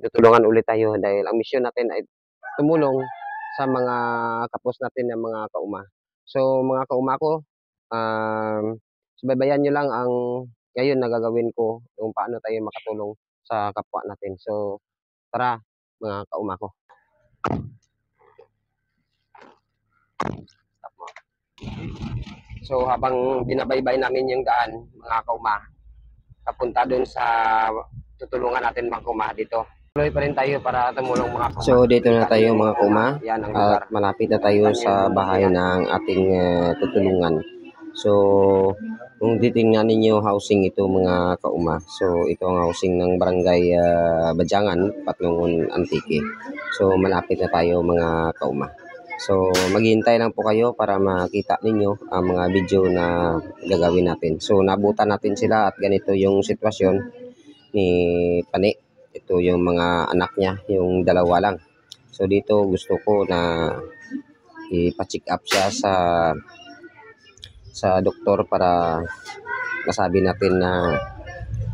magtutulungan ulit tayo dahil ang misyon natin ay tumulong sa mga kapos natin ng mga kauma. So mga kauma ko, subaybayan nyo lang ang ngayon na gagawin ko kung paano tayo makatulong sa kapwa natin. So tara mga kauma ko. So habang binabaybay namin yung daan mga kauma, papunta dun sa tutulungan natin mga kauma dito. Tuloy pa rin tayo para tumulong mga kauma. So dito na tayo mga kauma at malapit na tayo sa bahay ng ating tutulungan. So kung titingnan ninyo housing ito mga kauma. So ito ang housing ng barangay Badyangan, Patlungon, Antique. So malapit na tayo mga kauma. So maghihintay lang po kayo para makita ninyo ang mga video na gagawin natin. So nabutan natin sila at ganito yung sitwasyon ni Pani. Ito yung mga anak niya, yung dalawa lang. So dito gusto ko na ipa-check up siya sa doktor para masabi natin na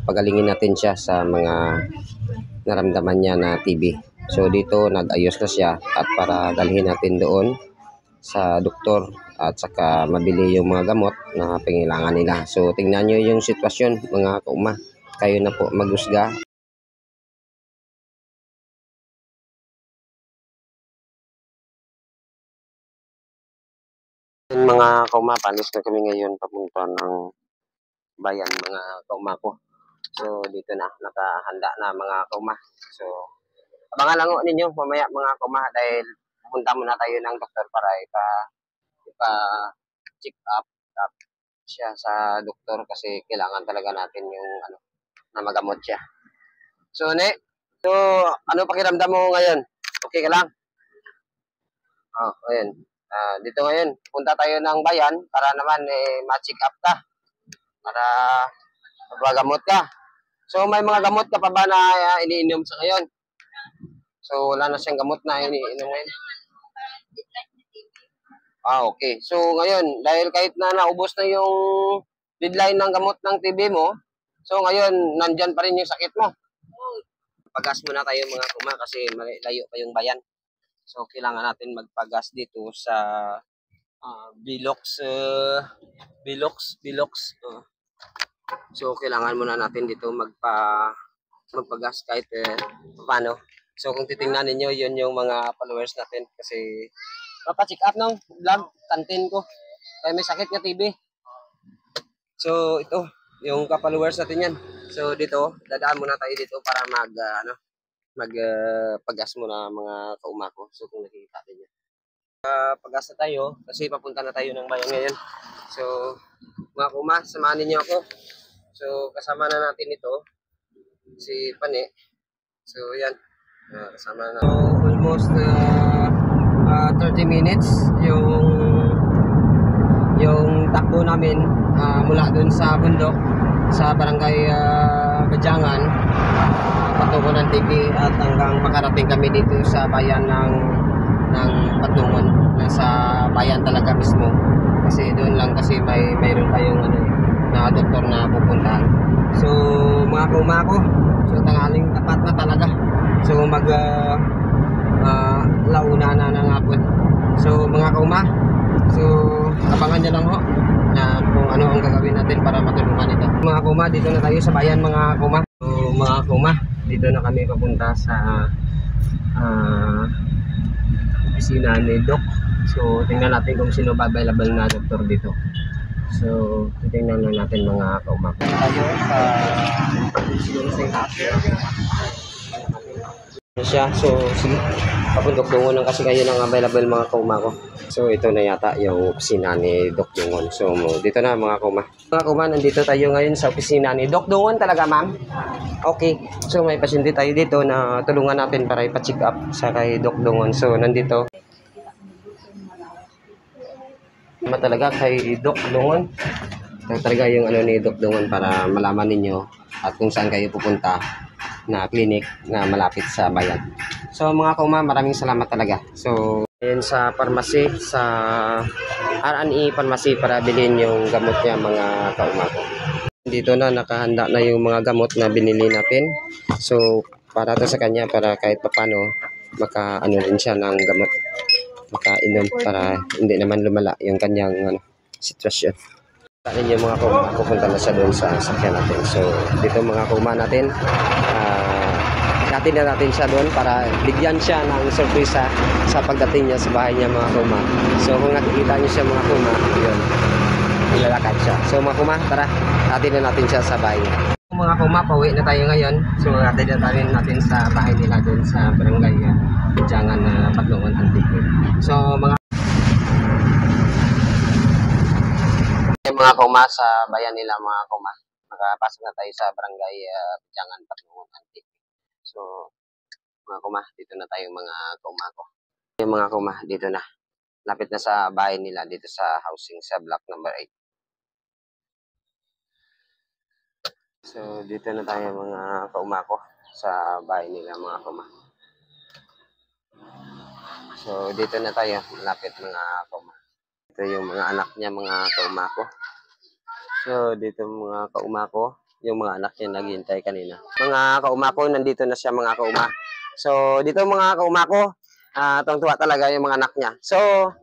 pagalingin natin siya sa mga naramdaman niya na TB. So dito nag-ayos na siya at para dalhin natin doon sa doktor at saka mabili yung mga gamot na pangailangan nila. So tingnan nyo yung sitwasyon mga kauma. Kayo na po maghusga. Mga kauma, palis na kami ngayon papunta ng bayan mga kauma ko. So dito na, nakahanda na mga kauma. So abangan lang ninyo mamaya mga kauma dahil pupunta muna tayo ng doktor para ipa-check up siya sa doktor kasi kailangan talaga natin yung na magamot siya. So ano pakiramdam mo ngayon? Okay ka lang? Oh, ayun. Dito ngayon, punta tayo ng bayan para naman ma-check up ka. Para mapagamot ka. So may mga gamot ka pa ba na iniinom sa ngayon? So wala na siyang gamot na iniinom ngayon. Okay. So ngayon, dahil kahit na naubos na yung deadline ng gamot ng TB mo, so ngayon, nandyan pa rin yung sakit mo. Pagas muna tayo mga kuma kasi layo pa yung bayan. So kailangan natin magpagas dito sa Bilox. So kailangan muna natin dito magpagas kahit paano. So kung titingnan niyo yun yung mga followers natin kasi papacheck up ng vlog kantin ko. Kaya may sakit nga TB. So ito yung ka-followers natin yan. So dito dadaan muna tayo dito para magpagas muna mga kauma ko. So kung nakikita niyo. Pagas na tayo kasi papunta na tayo ng bayan ngayon. So mga kauma, samahan niyo ako. So kasama na natin ito si Pani. So yan, kasama na. So almost 30 minutes yung takbo namin mula dun sa bundok sa barangay Badyangan, Patlungon, Antique at hanggang makarating kami dito sa bayan ng Patlungon, nasa bayan talaga mismo kasi doon lang kasi mayroon tayong na doktor na pupuntahan. So mga kauma ko, so tanghaling tapat na talaga. So launa na ng hapon. So mga kauma, so abangan nyo lang ho na kung ano ang gagawin natin para matulungan ito. Mga kauma, dito na tayo sa bayan mga kauma. So mga kauma, dito na kami papunta sa opisina ni Doc. So tingnan natin kung sino ba available na doktor dito. So tingnan lang natin mga kauma. Tayo sa siya. So sige, papundok Dungon lang kasi kayo ng available mga kauma ko. So ito na yata yung opisina ni Doc Dungon. So dito na mga kauma. Mga kauma, nandito tayo ngayon sa opisina ni Doc Dungon talaga ma'am. Okay, so may pasyente tayo dito na tulungan natin para ipa-check up sa kay Doc Dungon. So nandito talaga kay Doc Dungon. Ito talaga yung ni Doc Dungon para malaman ninyo at kung saan kayo pupunta na clinic na malapit sa bayan. So mga kauma, maraming salamat talaga. So yun sa pharmacy, sa R&E Pharmacy para bilhin yung gamot niya mga kauma ko. Dito na nakahanda na yung mga gamot na binili natin. So para to sa kanya, para kahit papano maka-ano rin siya ng gamot, makainom para hindi naman lumala yung kanyang sitwasyon. Saan yung mga kuma, pupunta na siya doon sa sakyan natin. So dito mga kuma natin, natin na natin siya doon para bigyan siya ng sorpresa sa pagdating niya sa bahay niya mga kuma. So kung nakikita niyo siya mga kuma, yun, ilalakad siya. So mga kuma, tara, natin na natin siya sa bahay niya. Mga kuma, pauwi na tayo ngayon. So natin na tayo natin sa bahay nila doon sa barangay Jangan Patlungon Antique. So mga kuma sa bayan nila mga kuma, makapasok na tayo sa barangay Jangan Patlungon Antique. So mga kuma, dito na tayo mga kuma ko. Yung mga kuma, dito na. Lapit na sa bahay nila dito sa housing sa block number 8. So dito na tayo mga kauma ko sa bahay nila mga kauma. So dito na tayo, malapit mga kauma. Ito yung mga anak niya mga kauma ko. So dito mga kauma ko, yung mga anak niya naghihintay kanina. Mga kauma ko, nandito na siya mga kauma. So dito mga kauma ko, tuwang-tuwa talaga yung mga anak niya. So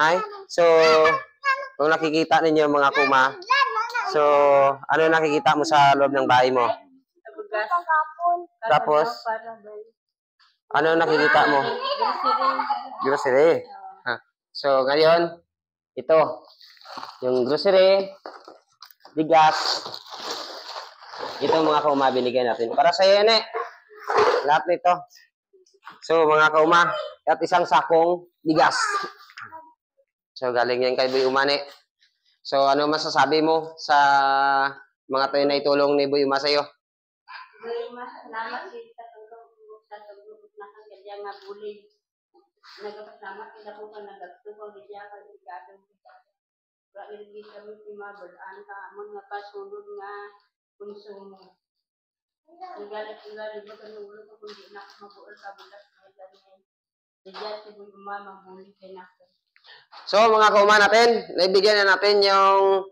hi. So kung nakikita ninyo mga kauma, so, ano nakikita mo sa loob ng bahay mo? Tapos, ano nakikita mo? Grocery. So, ngayon, ito, yung grocery, bigas, ito mga kauma binigay natin. Para sa iyo, lahat nito. So, mga kauma, at isang sakong bigas. So, galing yan kay Boy Umani. So, ano masasabi mo sa mga tayo na itulong ni Boy Uma sa'yo? Boy Uma, salamat sa tulong sa tulong na kanya nga bulig. Nagpasalamat kita po ka nagtulong niya ka ligado. Wala gid kami timabal-an ka amon nga kasunod nga konsumo. Nagalit ba kanulo ko kundi na ako mabuol ka bulas na ganyan. Diyan si Boy Uma mabulig kay nako. So mga kauma natin, naibigyan na natin yung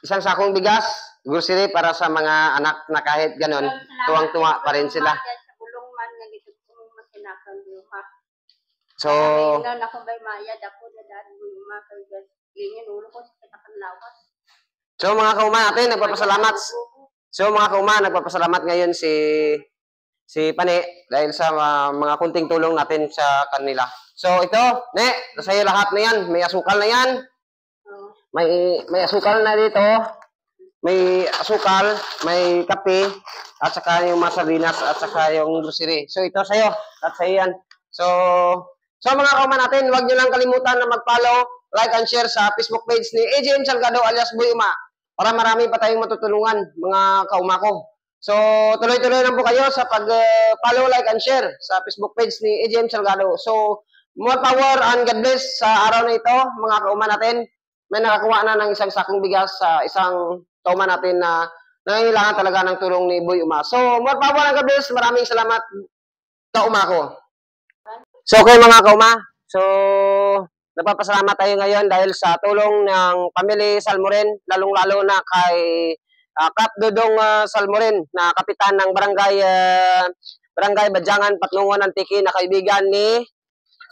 isang sakong bigas, grocery para sa mga anak na kahit ganon, tuwang-tuwa pa rin sila. So, mga kauma natin, nagpapasalamat. So mga kauma, nagpapasalamat ngayon si Pane dahil sa mga kunting tulong natin sa kanila. So ito, nasa iyo lahat na yan. May asukal na yan. May asukal na dito. May asukal, may kape, at saka yung mga sardinas, at saka yung grocery. So ito sa iyo, at sa iyo yan. So mga kauma natin, huwag nyo lang kalimutan na mag-follow, like, and share sa Facebook page ni AJM Salgado alias Boy Uma para marami pa tayong matutulungan, mga kauma ko. So, tuloy-tuloy lang po kayo sa pag-follow, like, and share sa Facebook page ni AJM Salgado. So, more power and God bless sa araw na ito, mga kauma natin. May nakakuha na ng isang sakong bigas sa isang kauma natin na nangangailangan talaga ng tulong ni Boy Uma. So, more power and God bless. Maraming salamat, kauma ko. So, okay mga kauma. So, nagpapasalamat tayo ngayon dahil sa tulong ng Family Salmoren, lalong-lalo na kay Kap Dudong Salmoren, na kapitan ng Barangay Bajangan, Patlungon Antique, na kaibigan ni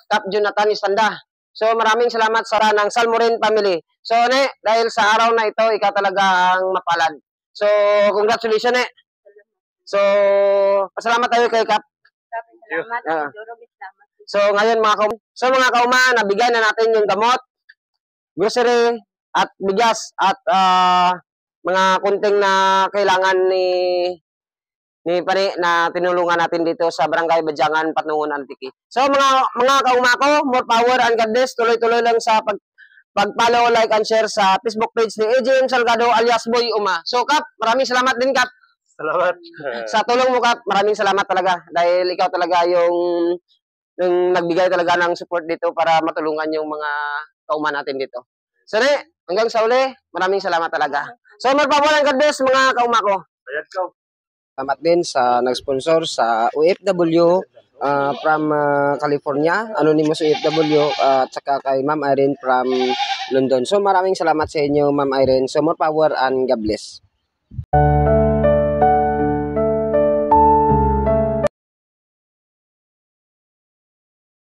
Kap Jonathan Istanda. So maraming salamat sa ng Salmoren family. So dahil sa araw na ito, ikaw talaga ang mapalad. So congratulations So pasalamat tayo kay Kap. Salamat. So ngayon mga kauma, nabigyan na natin yung gamot, grocery, at bigas, at mga kunting na kailangan ni Pane na tinulungan natin dito sa Barangay Bajangan, Patlungon Antique. So mga kauma ko, more power and God bless. Tuloy-tuloy lang sa pag-follow, like, and share sa Facebook page ni AJM Salgado alias Boy Uma. So Kap, maraming salamat din Kap. Salamat. Sa tulong mo Kap, maraming salamat talaga dahil ikaw talaga yung nagbigay talaga ng support dito para matulungan yung mga kauma natin dito. So hanggang sa uli, maraming salamat talaga. So more power and God bless mga kauma ko. Ayan ko. Salamat din sa nag-sponsor sa OFW from California, Anonymous OFW, at saka kay Ma'am Irene from London. So maraming salamat sa inyo Ma'am Irene. So more power and God bless.